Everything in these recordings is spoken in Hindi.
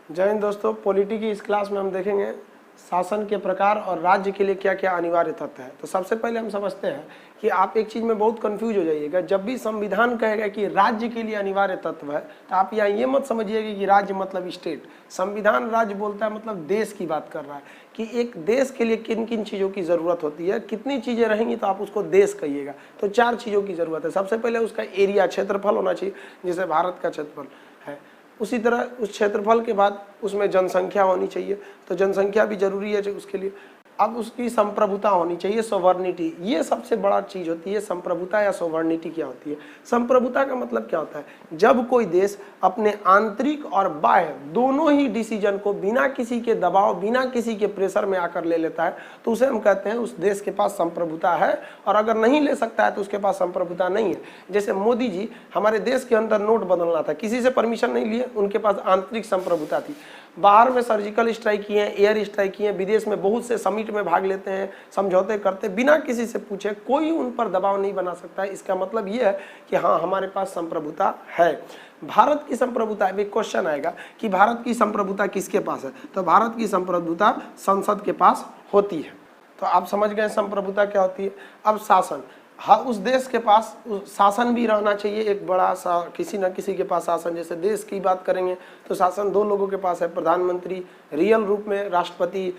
जय हिंद दोस्तों, पॉलिटी की इस क्लास में हम देखेंगे शासन के प्रकार और राज्य के लिए क्या क्या अनिवार्य तथ्य है। तो सबसे पहले हम समझते हैं कि आप एक चीज़ में बहुत कंफ्यूज हो जाइएगा। जब भी संविधान कहेगा कि राज्य के लिए अनिवार्य तत्व है, तो आप यहाँ ये मत समझिएगा कि राज्य मतलब स्टेट। संविधान राज्य बोलता है मतलब देश की बात कर रहा है कि एक देश के लिए किन किन चीज़ों की ज़रूरत होती है, कितनी चीज़ें रहेंगी तो आप उसको देश कहिएगा। तो 4 चीज़ों की ज़रूरत है। सबसे पहले उसका एरिया, क्षेत्रफल होना चाहिए, जैसे भारत का क्षेत्रफल है। उसी तरह उस क्षेत्रफल के बाद उसमें जनसंख्या होनी चाहिए, तो जनसंख्या भी जरूरी है उसके लिए। अब उसकी संप्रभुता होनी चाहिए, सोवर्निटी। ये सबसे बड़ा चीज होती है। संप्रभुता या सोवर्निटी क्या होती है? संप्रभुता का मतलब क्या होता है? जब कोई देश अपने आंतरिक और बाह्य दोनों ही डिसीजन को बिना किसी के दबाव, बिना किसी के प्रेशर में आकर ले लेता है, तो उसे हम कहते हैं उस देश के पास संप्रभुता है। और अगर नहीं ले सकता है तो उसके पास संप्रभुता नहीं है। जैसे मोदी जी हमारे देश के अंदर नोट बदलना था, किसी से परमिशन नहीं लिए, उनके पास आंतरिक संप्रभुता थी। बाहर में सर्जिकल स्ट्राइक किए, एयर स्ट्राइक किए, विदेश में बहुत से समिट में भाग लेते हैं, समझौते करते, बिना किसी से पूछे। कोई उन पर दबाव नहीं बना सकता है। इसका मतलब ये है कि हाँ, हमारे पास संप्रभुता है। भारत की संप्रभुता, अभी क्वेश्चन आएगा कि भारत की संप्रभुता किसके पास है? तो भारत की संप्रभुता संसद के पास होती है। तो आप समझ गए संप्रभुता क्या होती है। अब शासन, हाँ, उस देश के पास शासन भी रहना चाहिए, एक बड़ा सा किसी न किसी के पास शासन। जैसे देश की बात करेंगे तो शासन 2 लोगों के पास है, प्रधानमंत्री रियल रूप में, राष्ट्रपति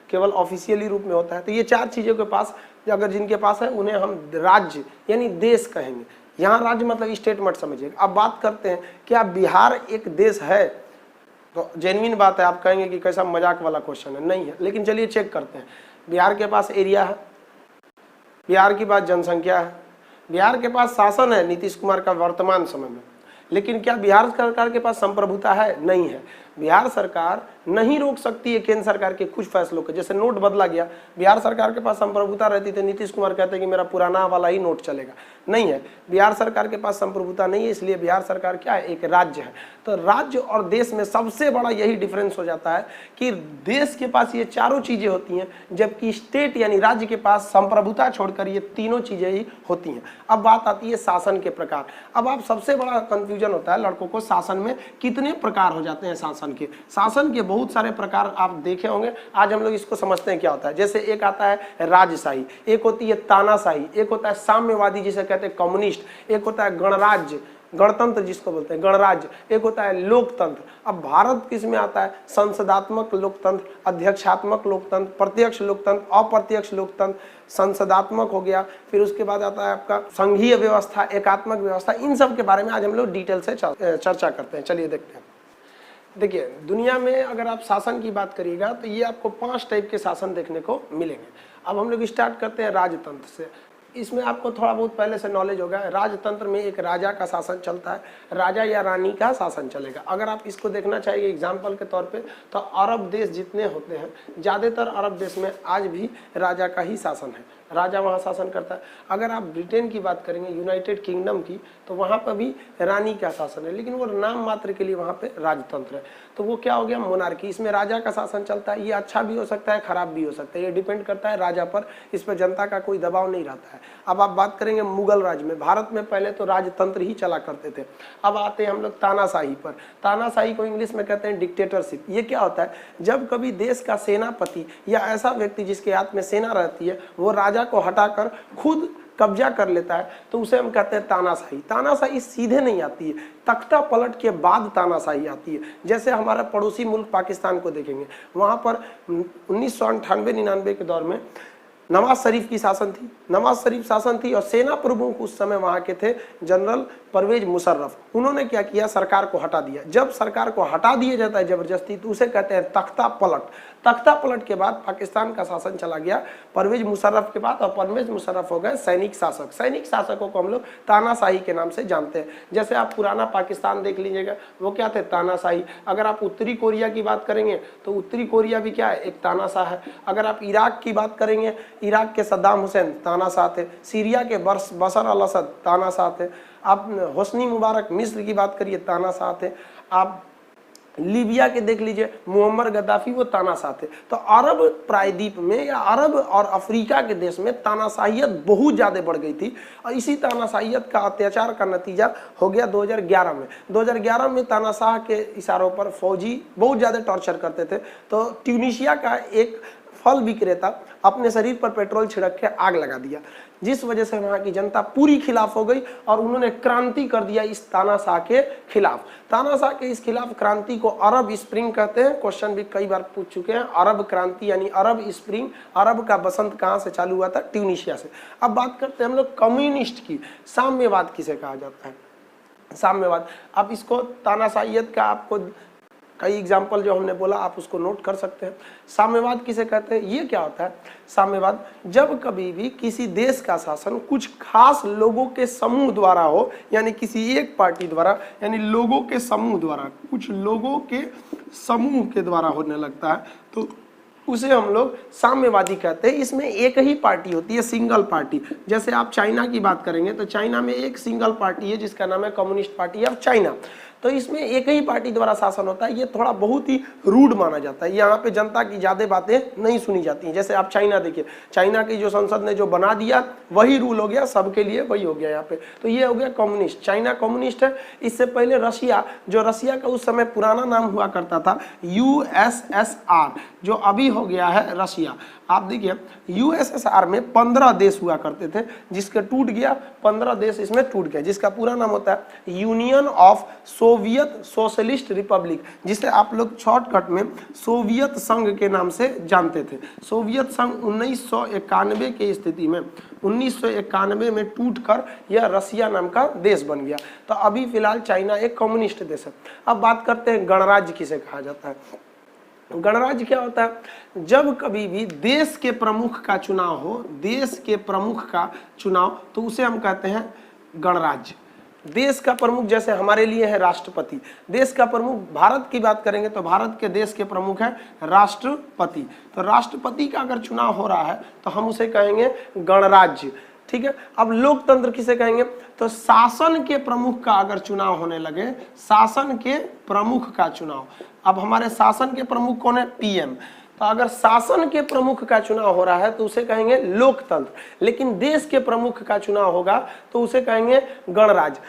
केवल ऑफिशियली रूप में होता है। तो ये 4 चीज़ों के पास अगर जिनके पास है उन्हें हम राज्य यानी देश कहेंगे। यहाँ राज्य मतलब स्टेट मत समझिएगा। अब बात करते हैं क्या बिहार एक देश है? तो जेन्युइन बात है, आप कहेंगे कि कैसा मजाक वाला क्वेश्चन है, नहीं है। लेकिन चलिए चेक करते हैं। बिहार के पास एरिया है, बिहार की बात जनसंख्या है, बिहार के पास शासन है नीतीश कुमार का वर्तमान समय में। लेकिन क्या बिहार सरकार के पास संप्रभुता है? नहीं है। बिहार सरकार नहीं रोक सकती है केंद्र सरकार के कुछ फैसलों को। जैसे नोट बदला गया, बिहार सरकार के पास संप्रभुता रहती थी, नीतीश कुमार कहते हैं कि मेरा पुराना वाला ही नोट चलेगा। नहीं है, बिहार सरकार के पास संप्रभुता नहीं है, इसलिए बिहार सरकार क्या है? एक राज्य है। तो राज्य और देश में सबसे बड़ा यही डिफरेंस हो जाता है कि देश के पास ये चारों चीजें होती हैं, जबकि स्टेट यानी राज्य के पास संप्रभुता छोड़कर ये तीनों चीजें ही होती हैं। अब बात आती है शासन के प्रकार। अब आप सबसे बड़ा कंफ्यूजन होता है लड़कों को, शासन में कितने प्रकार हो जाते हैं? शासन के बहुत सारे प्रकार आप देखे होंगे। आज हम लोग इसको समझते हैं क्या होता है। जैसे एक आता है राजशाही, एक होती है तानाशाही, एक होता है साम्यवादी जिसे कहते हैं कम्युनिस्ट, एक होता है गणराज्य, गणतंत्र जिसको बोलते हैं गणराज्य, एक होता है लोकतंत्र। अब भारत किस में आता है? संसदात्मक लोकतंत्र, अध्यक्षात्मक लोकतंत्र, प्रत्यक्ष लोकतंत्र, अप्रत्यक्ष लोकतंत्र, संसदात्मक हो गया। फिर उसके बाद आता है आपका संघीय व्यवस्था, एकात्मक व्यवस्था। इन सब के बारे में आज हम लोग डिटेल से चर्चा करते हैं। चलिए देखते हैं। देखिए, दुनिया में अगर आप शासन की बात करिएगा तो ये आपको 5 टाइप के शासन देखने को मिलेंगे। अब हम लोग स्टार्ट करते हैं राजतंत्र से। इसमें आपको थोड़ा बहुत पहले से नॉलेज होगा। राजतंत्र में एक राजा का शासन चलता है, राजा या रानी का शासन चलेगा। अगर आप इसको देखना चाहिए एग्जाम्पल के तौर पे, तो अरब देश जितने होते हैं, ज़्यादातर अरब देश में आज भी राजा का ही शासन है, राजा वहाँ शासन करता है। अगर आप ब्रिटेन की बात करेंगे, यूनाइटेड किंगडम की, तो वहाँ पर भी रानी का शासन है, लेकिन वो नाम मात्र के लिए वहाँ पे राजतंत्र है। तो वो क्या हो गया? मोनार्की। इसमें राजा का शासन चलता है। ये अच्छा भी हो सकता है, खराब भी हो सकता है, ये डिपेंड करता है राजा पर। इस पर जनता का कोई दबाव नहीं रहता है। अब आप बात करेंगे मुगल राज में। भारत में पहले तो राजतंत्र ही चला करते थे। अब आते हैं हम लोग तानाशाही पर। तानाशाही को इंग्लिश में कहते हैं डिक्टेटरशिप। ये क्या होता है? जब कभी देश का सेनापति या ऐसा व्यक्ति जिसके हाथ में सेना रहती है, वो राजा को हटाकर खुद कब्जा कर लेता है, तो उसे हम कहते हैं तानाशाही। तानाशाही सीधे नहीं आती है, तख्ता पलट के बाद तानाशाही आती है। जैसे हमारा पड़ोसी मुल्क पाकिस्तान को देखेंगे, वहाँ पर 1998-99 के दौर में नवाज शरीफ की शासन थी। नवाज शरीफ शासन थी और सेना प्रमुख उस समय वहाँ के थे जनरल परवेज मुशर्रफ। उन्होंने क्या किया? सरकार को हटा दिया। जब सरकार को हटा दिया जाता है जबरदस्ती, तो उसे कहते हैं तख्ता पलट। तख्ता पलट के बाद पाकिस्तान का शासन चला गया परवेज मुशर्रफ के बाद, और परवेज मुशर्रफ हो गए सैनिक शासक। सैनिक शासकों को हम लोग तानाशाही के नाम से जानते हैं। जैसे आप पुराना पाकिस्तान देख लीजिएगा, वो क्या थे? तानाशाही। अगर आप उत्तरी कोरिया की बात करेंगे तो उत्तरी कोरिया भी क्या है? एक तानाशाह है। अगर आप इराक की बात करेंगे, इराक के सद्दाम हुसैन तानाशाह थे। सीरिया के बशर अल असद तानाशाह थे। आप होस्नी मुबारक मिस्र की बात करिए, तानाशाह थे। आप लीबिया के देख लीजिए, मुअम्मर गद्दाफी वो तानाशाह थे। तो अरब प्रायद्वीप में या अरब और अफ्रीका के देश में तानाशाहियत बहुत ज़्यादा बढ़ गई थी, और इसी तानाशाहियत का अत्याचार का नतीजा हो गया 2011 में। 2011 में तानाशाह के इशारों पर फौजी बहुत ज़्यादा टॉर्चर करते थे, तो ट्यूनीशिया का एक फल विक्रेता अपने शरीर पर पेट्रोल छिड़क के आग लगा दिया, जिस वजह से वहाँ की जनता पूरी खिलाफ हो गई और उन्होंने क्रांति कर दिया इस तानाशाह के खिलाफ। तानाशाह के इस खिलाफ क्रांति को अरब स्प्रिंग कहते हैं। क्वेश्चन भी कई बार पूछ चुके हैं। अरब क्रांति यानी अरब स्प्रिंग, अरब का बसंत कहाँ से चालू हुआ था? ट्यूनीशिया से। अब बात करते हैं हम लोग कम्युनिस्ट की। साम्यवाद किसे कहा जाता है? साम्यवाद, आप इसको तानाशाहियत का आपको कई एग्जाम्पल जो हमने बोला आप उसको नोट कर सकते हैं। साम्यवाद किसे कहते हैं? ये क्या होता है साम्यवाद? जब कभी भी किसी देश का शासन कुछ खास लोगों के समूह द्वारा हो, यानी किसी एक पार्टी द्वारा, यानी लोगों के समूह द्वारा, कुछ लोगों के समूह के द्वारा होने लगता है, तो उसे हम लोग साम्यवादी कहते हैं। इसमें एक ही पार्टी होती है, सिंगल पार्टी। जैसे आप चाइना की बात करेंगे तो चाइना में एक सिंगल पार्टी है जिसका नाम है कम्युनिस्ट पार्टी ऑफ चाइना। तो इसमें एक ही पार्टी द्वारा शासन होता है। ये थोड़ा बहुत ही रूड माना जाता है, यहाँ पे जनता की ज़्यादा बातें नहीं सुनी जाती हैं। जैसे आप चाइना देखिए, चाइना की जो संसद ने जो बना दिया वही रूल हो गया, सबके लिए वही हो गया यहाँ पे। तो ये हो गया कम्युनिस्ट, चाइना कम्युनिस्ट है। इससे पहले रशिया, जो रशिया का उस समय पुराना नाम हुआ करता था USSR, जो अभी हो गया है रशिया। आप देखिए USSR में 15 देश हुआ करते थे, जिसके टूट गया 15 देश इसमें टूट गया, जिसका पूरा नाम होता है union of Soviet socialist Republic, जिसे आप लोग शॉर्टकट में सोवियत संघ के नाम से जानते थे। सोवियत संघ 1991 की स्थिति में 1991 में टूटकर यह रसिया नाम का देश बन गया। तो अभी फिलहाल चाइना एक कम्युनिस्ट देश है। अब बात करते हैं गणराज्य किसे कहा जाता है। गणराज्य क्या होता है? जब कभी भी देश के प्रमुख का चुनाव हो, देश के प्रमुख का चुनाव, तो उसे हम कहते हैं गणराज्य। देश का प्रमुख जैसे हमारे लिए है राष्ट्रपति, देश का प्रमुख, भारत की बात करेंगे तो भारत के देश के प्रमुख है राष्ट्रपति। तो राष्ट्रपति का अगर चुनाव हो रहा है तो हम उसे कहेंगे गणराज्य। ठीक है। अब लोकतंत्र किसे कहेंगे? तो शासन के प्रमुख का अगर चुनाव होने लगे, शासन के प्रमुख का चुनाव। अब हमारे शासन के प्रमुख कौन है? PM। तो अगर शासन के प्रमुख का चुनाव हो रहा है तो उसे कहेंगे लोकतंत्र। लेकिन देश के प्रमुख का चुनाव होगा तो उसे कहेंगे गणराज्य।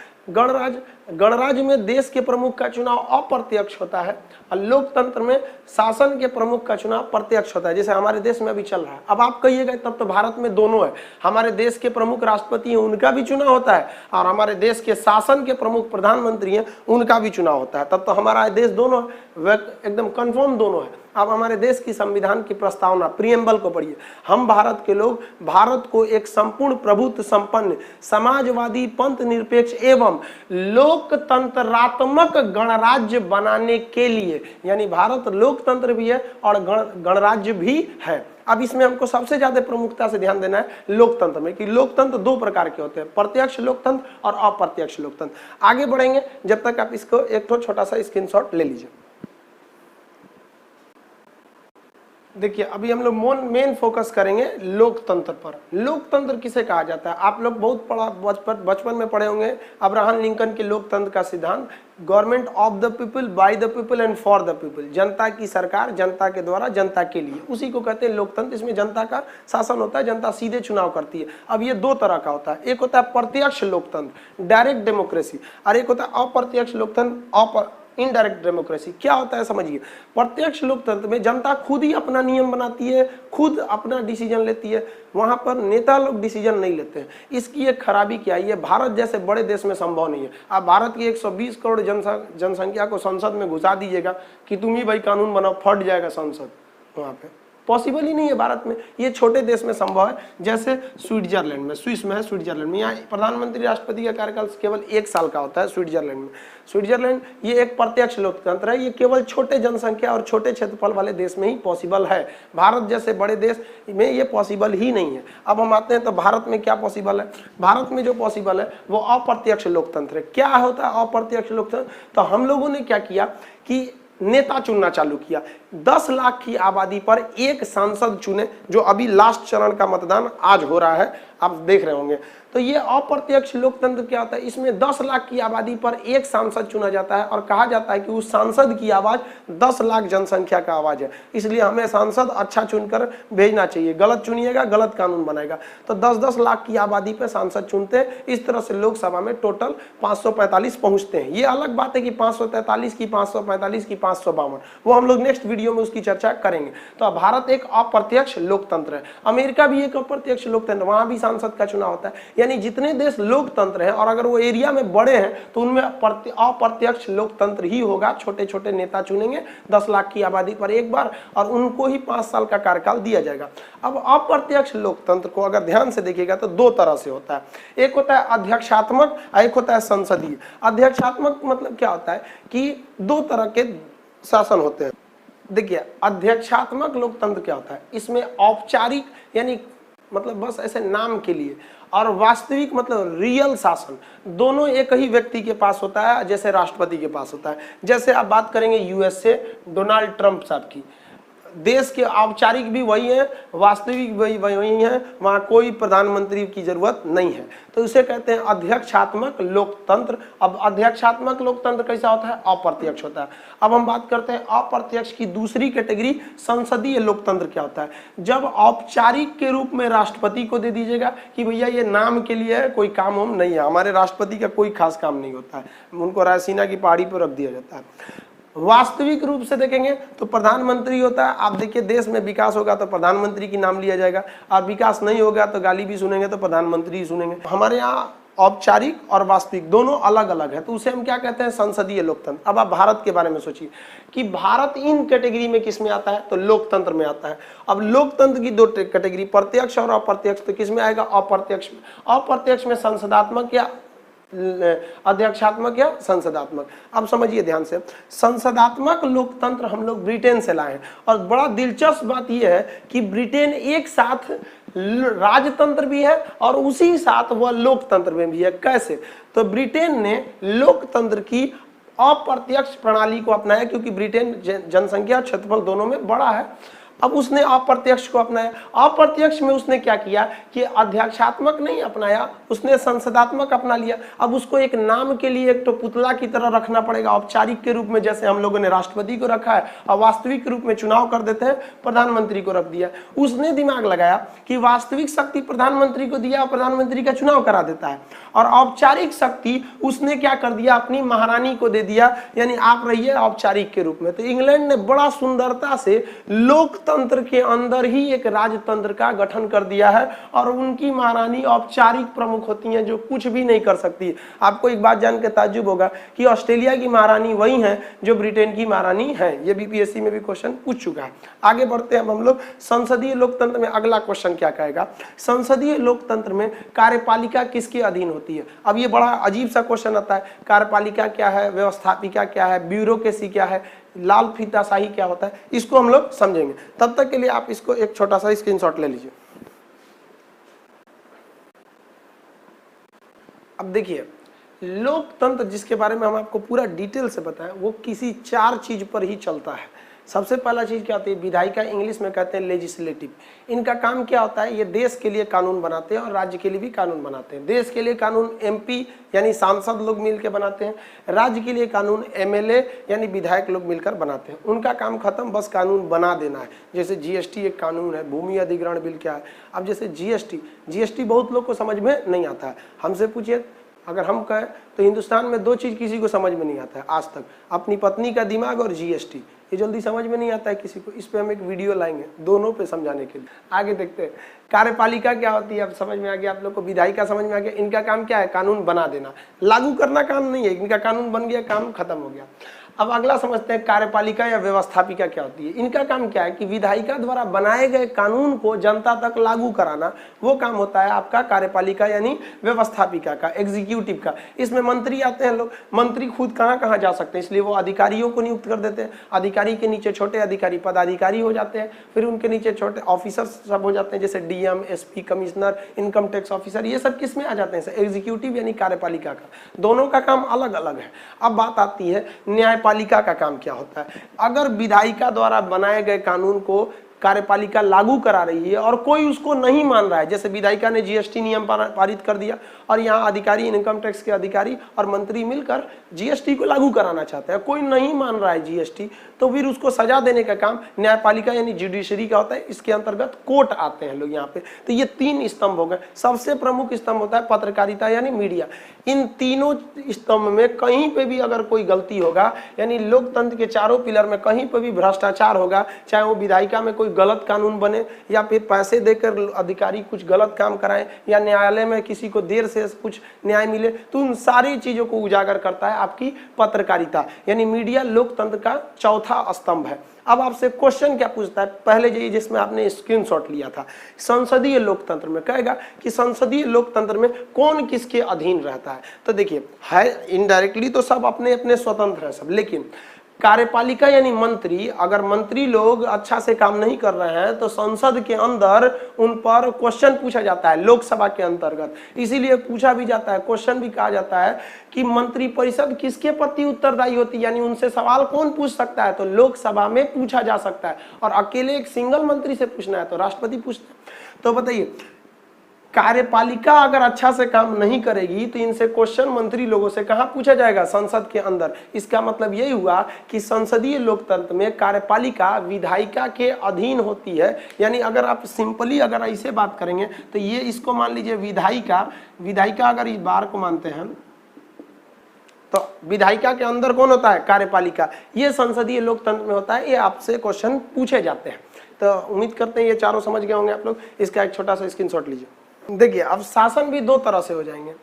गणराज्य में देश के प्रमुख का चुनाव अप्रत्यक्ष होता है, और लोकतंत्र में शासन के प्रमुख का चुनाव प्रत्यक्ष होता है, जैसे हमारे देश में अभी चल रहा है। अब आप कहिएगा तब तो भारत में दोनों है, हमारे देश के प्रमुख राष्ट्रपति हैं उनका भी चुनाव होता है, और हमारे देश के शासन के प्रमुख प्रधानमंत्री हैं उनका भी चुनाव होता है। तब तो हमारा देश दोनों है, एकदम कंफर्म दोनों है। अब हमारे देश की संविधान की प्रस्तावना प्रीएम्बल को पढ़िए। हम भारत के लोग भारत को एक संपूर्ण प्रभुत्व संपन्न समाजवादी पंथ निरपेक्ष एवं लोकतंत्रात्मक गणराज्य बनाने के लिए, यानी भारत लोकतंत्र भी है और गणराज्य भी है। अब इसमें हमको सबसे ज्यादा प्रमुखता से ध्यान देना है लोकतंत्र में, कि लोकतंत्र दो प्रकार के होते हैं, प्रत्यक्ष लोकतंत्र और अप्रत्यक्ष लोकतंत्र। आगे बढ़ेंगे, जब तक आप इसको एक छोटा सा स्क्रीनशॉट ले लीजिए। देखिए अभी हम लोग मेन फोकस करेंगे लोकतंत्र पर। लोकतंत्र किसे कहा जाता है? आप लोग बहुत पढ़ा बचपन में पढ़े होंगे अब्राहम लिंकन के लोकतंत्र का सिद्धांत, government of the people, by the people and for the people. जनता की सरकार, जनता के द्वारा, जनता के लिए, उसी को कहते हैं लोकतंत्र। इसमें जनता का शासन होता है, जनता सीधे चुनाव करती है। अब ये दो तरह का होता है, एक होता है प्रत्यक्ष लोकतंत्र डायरेक्ट डेमोक्रेसी, और एक होता है अप्रत्यक्ष लोकतंत्र इनडायरेक्ट डेमोक्रेसी। क्या होता है समझिए। प्रत्यक्ष लोकतंत्र में जनता खुद ही अपना नियम बनाती है, खुद अपना डिसीजन लेती है, वहां पर नेता लोग डिसीजन नहीं लेते हैं। इसकी एक खराबी क्या है, ये भारत जैसे बड़े देश में संभव नहीं है। आप भारत की 120 करोड़ जनसंख्या को संसद में घुसा दीजिएगा कि तुम ही भाई कानून बनाओ, फट जाएगा संसद, वहां पे पॉसिबल ही नहीं है भारत में। ये छोटे देश में संभव है, जैसे स्विट्जरलैंड में, स्विस में है स्विट्जरलैंड में, यहाँ प्रधानमंत्री राष्ट्रपति का कार्यकाल केवल 1 साल का होता है स्विट्जरलैंड में। स्विट्जरलैंड ये एक प्रत्यक्ष लोकतंत्र है, ये केवल छोटे जनसंख्या और छोटे क्षेत्रफल वाले देश में ही पॉसिबल है। भारत जैसे बड़े देश में ये पॉसिबल ही नहीं है। अब हम आते हैं तो भारत में क्या पॉसिबल है। भारत में जो पॉसिबल है वो अप्रत्यक्ष लोकतंत्र है। क्या होता है अप्रत्यक्ष लोकतंत्र? तो हम लोगों ने क्या किया कि नेता चुनना चालू किया। 10 लाख की आबादी पर एक सांसद चुने, जो अभी लास्ट चरण का मतदान आज हो रहा है, आप देख रहे होंगे। तो ये अप्रत्यक्ष लोकतंत्र क्या होता है, इसमें 10 लाख की आबादी पर एक सांसद चुना जाता है और कहा जाता है कि उस सांसद की आवाज 10 लाख जनसंख्या का आवाज है, इसलिए हमें सांसद अच्छा चुनकर भेजना चाहिए, गलत चुनिएगा गलत कानून बनाएगा। तो 10-10 लाख की आबादी पर सांसद चुनते हैं, इस तरह से लोकसभा में टोटल 545 पहुंचते हैं। ये अलग बात है कि 543 की 545 की 552, वो हम लोग नेक्स्ट वीडियो में उसकी चर्चा करेंगे। तो भारत एक अप्रत्यक्ष लोकतंत्र है, अमेरिका भी एक अप्रत्यक्ष लोकतंत्र, वहां भी सांसद का चुनाव होता है। यानी जितने देश लोकतंत्र हैं और अगर वो एरिया में बड़े हैं तो उनमें अप्रत्यक्ष लोकतंत्र ही होगा, छोटे छोटे नेता चुनेंगे 10 लाख की आबादी पर एक बार और उनको ही 5 साल का कार्यकाल दिया जाएगा। अब अप्रत्यक्ष लोकतंत्र को अगर ध्यान से देखिएगा तो दो तरह से होता है, एक होता है अध्यक्षात्मक, एक होता है संसदीय। अध्यक्षात्मक मतलब क्या होता है कि दो तरह के शासन होते हैं। देखिए अध्यक्षात्मक लोकतंत्र क्या होता है, इसमें औपचारिक यानी मतलब बस ऐसे नाम के लिए, और वास्तविक मतलब रियल शासन दोनों एक ही व्यक्ति के पास होता है, जैसे राष्ट्रपति के पास होता है। जैसे आप बात करेंगे यूएस से डोनाल्ड ट्रंप साहब की, देश के औपचारिक भी वही है, वास्तविक भी वही है, वहां कोई प्रधानमंत्री की जरूरत नहीं है, तो इसे कहते हैं अध्यक्षात्मक लोकतंत्र। अब अध्यक्षात्मक लोकतंत्र कैसा होता है, अप्रत्यक्ष होता है। अब हम बात करते हैं अप्रत्यक्ष की दूसरी कैटेगरी, संसदीय लोकतंत्र क्या होता है। जब औपचारिक के रूप में राष्ट्रपति को दे दीजिएगा कि भैया ये नाम के लिए है, कोई काम हम नहीं है, हमारे राष्ट्रपति का कोई खास काम नहीं होता है, उनको रायसीना की पहाड़ी पर रख दिया जाता है। वास्तविक रूप से देखेंगे तो प्रधानमंत्री होता है। आप देखिए देश में विकास होगा तो प्रधानमंत्री की नाम लिया जाएगा, और विकास नहीं होगा तो गाली भी सुनेंगे तो प्रधानमंत्री ही सुनेंगे। हमारे यहाँ औपचारिक और वास्तविक दोनों अलग अलग है, तो उसे हम क्या कहते हैं, संसदीय लोकतंत्र। अब आप भारत के बारे में सोचिए कि भारत इन कैटेगरी में किस में आता है, तो लोकतंत्र में आता है। अब लोकतंत्र की दो कैटेगरी, प्रत्यक्ष और अप्रत्यक्ष, तो किस में आएगा, अप्रत्यक्ष में। अप्रत्यक्ष में संसदात्मक या अध्यक्षात्मक या संसदात्मक। अब समझिए ध्यान से, संसदात्मक लोकतंत्र हम लोग ब्रिटेन से लाए हैं, और बड़ा दिलचस्प बात यह है कि ब्रिटेन एक साथ राजतंत्र भी है और उसी साथ वह लोकतंत्र में भी है। कैसे, तो ब्रिटेन ने लोकतंत्र की अप्रत्यक्ष प्रणाली को अपनाया, क्योंकि ब्रिटेन जनसंख्या क्षेत्रफल दोनों में बड़ा है। अब उसने अप्रत्यक्ष को अपनाया। अप्रत्यक्ष में उसने क्या किया कि अध्यक्षात्मक नहीं अपनाया, उसने संसदात्मक अपना लिया। अब उसको एक नाम के लिए एक तो पुतला की तरह रखना पड़ेगा, औपचारिक के रूप में जैसे हम लोगों ने राष्ट्रपति को रखा है, और वास्तविक रूप में चुनाव कर देते हैं, प्रधानमंत्री को रख दिया। उसने दिमाग लगाया कि वास्तविक शक्ति प्रधानमंत्री को दिया, प्रधानमंत्री का चुनाव करा देता है, और औपचारिक शक्ति उसने क्या कर दिया, अपनी महारानी को दे दिया, यानी आप रहिए औपचारिक के रूप में। तो इंग्लैंड ने बड़ा सुंदरता से लोकतंत्र के अंदर ही एक राजतंत्र का गठन कर दिया है, और उनकी महारानी औपचारिक प्रमुख होती हैं जो कुछ भी नहीं कर सकती। आपको एक बात जान के ताज्जुब होगा कि ऑस्ट्रेलिया की महारानी वही है जो ब्रिटेन की महारानी है। ये बीपीएससी में भी क्वेश्चन पूछ चुका है। आगे बढ़ते हैं अब हम लोग संसदीय लोकतंत्र में। अगला क्वेश्चन क्या कहेगा, संसदीय लोकतंत्र में कार्यपालिका किसके अधीन होती है। अब ये बड़ा अजीब सा क्वेश्चन आता है, कार्यपालिका क्या है, व्यवस्थापिका क्या है, ब्यूरोक्रेसी क्या है, लाल फीताशाही क्या होता है, इसको हम लोग समझेंगे। तब तक के लिए आप इसको एक छोटा सा स्क्रीनशॉट ले लीजिए। अब देखिए लोकतंत्र जिसके बारे में हम आपको पूरा डिटेल से बताएं, वो किसी 4 चीज पर ही चलता है। सबसे पहला चीज क्या होती है, विधायिका, इंग्लिश में कहते हैं लेजिस्लेटिव। इनका काम क्या होता है, ये देश के लिए कानून बनाते हैं और राज्य के लिए भी कानून बनाते हैं। देश के लिए कानून एमपी यानी सांसद लोग मिलकर बनाते हैं, राज्य के लिए कानून एमएलए यानी विधायक लोग मिलकर बनाते हैं। उनका काम खत्म, बस कानून बना देना है। जैसे जीएसटी एक कानून है, भूमि अधिग्रहण बिल क्या है। अब जैसे जीएसटी बहुत लोग को समझ में नहीं आता है। हमसे पूछिए, अगर हम कहें तो हिंदुस्तान में 2 चीज किसी को समझ में नहीं आता है आज तक, अपनी पत्नी का दिमाग और जीएसटी। ये जल्दी समझ में नहीं आता है किसी को। इस पे हम एक वीडियो लाएंगे दोनों पे समझाने के लिए। आगे देखते हैं कार्यपालिका क्या होती है। अब समझ में आ गया आप लोग को, विधायिका समझ में आ गया। इनका काम क्या है, कानून बना देना, लागू करना काम नहीं है। इनका कानून बन गया, काम खत्म हो गया। अब अगला समझते हैं कार्यपालिका या व्यवस्थापिका क्या होती है। इनका काम क्या है कि विधायिका द्वारा बनाए गए कानून को जनता तक लागू कराना, वो काम होता है आपका कार्यपालिका यानी व्यवस्थापिका का, एग्जीक्यूटिव का। इसमें मंत्री आते हैं लोग, मंत्री खुद कहाँ कहाँ जा सकते हैं, इसलिए वो अधिकारियों को नियुक्त कर देते हैं। अधिकारी के नीचे छोटे अधिकारी पदाधिकारी हो जाते हैं, फिर उनके नीचे छोटे ऑफिसर सब हो जाते हैं, जैसे DM, SP, commissioner, income tax officer. ये सब किस में आ जाते हैं, एग्जीक्यूटिव यानी कार्यपालिका का। दोनों का काम अलग अलग है। अब बात आती है न्यायपालिका का काम क्या होता है। अगर विधायिका द्वारा बनाए गए कानून को कार्यपालिका लागू करा रही है और कोई उसको नहीं मान रहा है, जैसे विधायिका ने जीएसटी नियम पारित कर दिया और यहाँ अधिकारी, इनकम टैक्स के अधिकारी और मंत्री मिलकर जीएसटी को लागू कराना चाहते हैं, कोई नहीं मान रहा है जीएसटी, तो फिर उसको सजा देने का काम न्यायपालिका यानी जुडिशरी का होता है। इसके अंतर्गत कोर्ट आते हैं लोग यहाँ पे। तो ये 3 स्तंभ हो गए। सबसे प्रमुख स्तंभ होता है पत्रकारिता यानी मीडिया। इन तीनों स्तंभ में कहीं पे भी अगर कोई गलती होगा, यानी लोकतंत्र के चारों पिलर में कहीं पे भी भ्रष्टाचार होगा, चाहे वो विधायिका में कोई गलत कानून बने या फिर पैसे देकर अधिकारी कुछ गलत काम कराएं या न्यायालय में किसी को देर से कुछ न्याय मिले, तो उन सारी चीजों को उजागर करता है आपकी पत्रकारिता यानी मीडिया लोकतंत्र का चौथा स्तंभ है। अब आपसे क्वेश्चन क्या पूछता है, पहले जो जिसमें आपने स्क्रीनशॉट लिया था, संसदीय लोकतंत्र में कहेगा कि संसदीय लोकतंत्र में कौन किसके अधीन रहता है। तो देखिए है इनडायरेक्टली तो सब अपने अपने स्वतंत्र है सब, लेकिन कार्यपालिका यानी मंत्री, अगर मंत्री लोग अच्छा से काम नहीं कर रहे हैं तो संसद के अंदर उन पर क्वेश्चन पूछा जाता है लोकसभा के अंतर्गत। इसीलिए पूछा भी जाता है, क्वेश्चन भी कहा जाता है कि मंत्री परिषद किसके प्रति उत्तरदायी होती है, यानी उनसे सवाल कौन पूछ सकता है, तो लोकसभा में पूछा जा सकता है। और अकेले एक सिंगल मंत्री से पूछना है तो राष्ट्रपति पूछते हैं। तो बताइए कार्यपालिका अगर अच्छा से काम नहीं करेगी तो इनसे क्वेश्चन मंत्री लोगों से कहां पूछा जाएगा, संसद के अंदर। इसका मतलब यही हुआ कि संसदीय लोकतंत्र में कार्यपालिका विधायिका के अधीन होती है। यानी अगर आप सिंपली अगर ऐसे बात करेंगे तो ये इसको मान लीजिए विधायिका अगर इस बार को मानते हैं तो विधायिका के अंदर कौन होता है, कार्यपालिका। ये संसदीय लोकतंत्र में होता है, ये आपसे क्वेश्चन पूछे जाते हैं। तो उम्मीद करते हैं ये चारों समझ गए होंगे आप लोग। इसका एक छोटा सा स्क्रीनशॉट लीजिए। देखिए अब शासन भी 2 तरह से हो जाएंगे,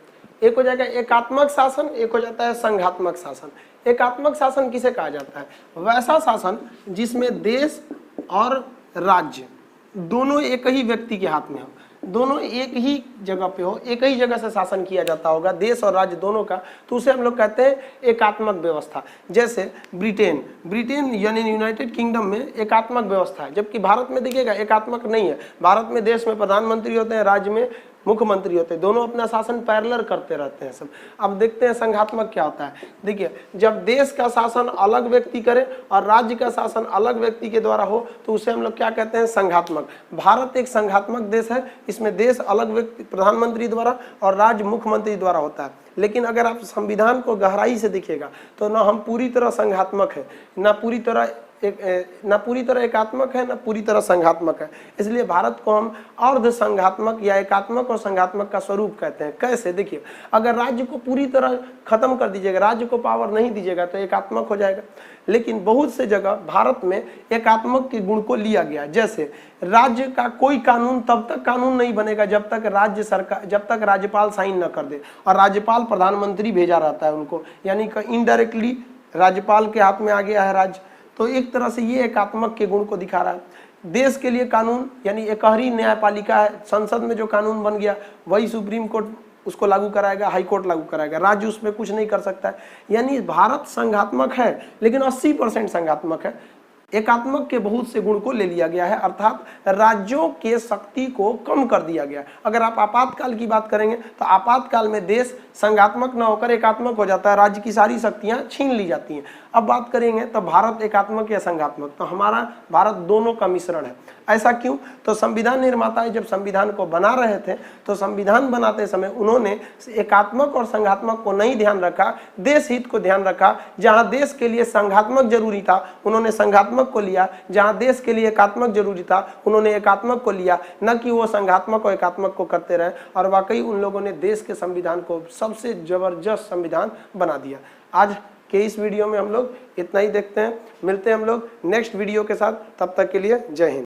एक हो जाएगा एकात्मक शासन, एक हो जाता है संघात्मक शासन। एकात्मक शासन किसे कहा जाता है, वैसा शासन जिसमें देश और राज्य दोनों एक ही व्यक्ति के हाथ में हो, दोनों एक ही जगह पे हो, एक ही जगह से शासन किया जाता होगा, देश और राज्य दोनों का, तो उसे हम लोग कहते हैं एकात्मक व्यवस्था। जैसे ब्रिटेन यानी यूनाइटेड किंगडम में एकात्मक व्यवस्था है, जबकि भारत में देखिएगा एकात्मक नहीं है। भारत में देश में प्रधानमंत्री होते हैं, राज्य में मुख्यमंत्री होते हैं, दोनों अपना शासन पैरेलल करते रहते हैं सब। अब देखते हैं संघात्मक क्या होता है। देखिए जब देश का शासन अलग व्यक्ति करे और राज्य का शासन अलग व्यक्ति के द्वारा हो तो उसे हम लोग क्या कहते हैं, संघात्मक। भारत एक संघात्मक देश है, इसमें देश अलग व्यक्ति प्रधानमंत्री द्वारा और राज्य मुख्यमंत्री द्वारा होता है। लेकिन अगर आप संविधान को गहराई से देखिएगा तो ना हम पूरी तरह संघात्मक है, ना पूरी तरह एकात्मक है, ना पूरी तरह संघात्मक है। इसलिए भारत को हम अर्ध संघात्मक या एकात्मक और संघात्मक का स्वरूप कहते हैं। कैसे, देखिए अगर राज्य को पूरी तरह खत्म कर दीजिएगा, राज्य को पावर नहीं दीजिएगा तो एकात्मक हो जाएगा। लेकिन बहुत से जगह भारत में एकात्मक के गुण को लिया गया। जैसे राज्य का कोई कानून तब तक कानून नहीं बनेगा जब तक राज्यपाल साइन न कर दे, और राज्यपाल प्रधानमंत्री भेजा रहता है उनको, यानी कि इनडायरेक्टली राज्यपाल के हाथ में आ गया है राज्य। तो एक तरह से ये एकात्मक के गुण को दिखा रहा है। देश के लिए कानून यानी एकहरी न्यायपालिका है, संसद में जो कानून बन गया वही सुप्रीम कोर्ट उसको लागू कराएगा, हाई कोर्ट लागू कराएगा, राज्य उसमें कुछ नहीं कर सकता है। यानी भारत संघात्मक है लेकिन 80% संघात्मक है। एकात्मक के बहुत से गुण को ले लिया गया है, अर्थात राज्यों के शक्ति को कम कर दिया गया। अगर आप आपातकाल की बात करेंगे तो आपातकाल में देश संघात्मक न होकर एकात्मक हो जाता है, राज्य की सारी शक्तियां छीन ली जाती हैं। अब बात करेंगे तो भारत एकात्मक या संघात्मक, तो हमारा भारत दोनों का मिश्रण है। ऐसा क्यों, तो संविधान निर्माताएं जब संविधान को बना रहे थे तो संविधान बनाते समय उन्होंने एकात्मक और संघात्मक को नहीं ध्यान रखा, देश हित को ध्यान रखा। जहां देश के लिए संघात्मक जरूरी था उन्होंने संघात्मक को लिया, जहां देश के लिए एकात्मक जरूरी था उन्होंने एकात्मक को लिया, न कि वो संघात्मक और एकात्मक को करते रहे। और वाकई उन लोगों ने देश के संविधान को सबसे जबरदस्त संविधान बना दिया। आज के इस वीडियो में हम लोग इतना ही देखते हैं, मिलते हैं हम लोग नेक्स्ट वीडियो के साथ, तब तक के लिए जय हिंद।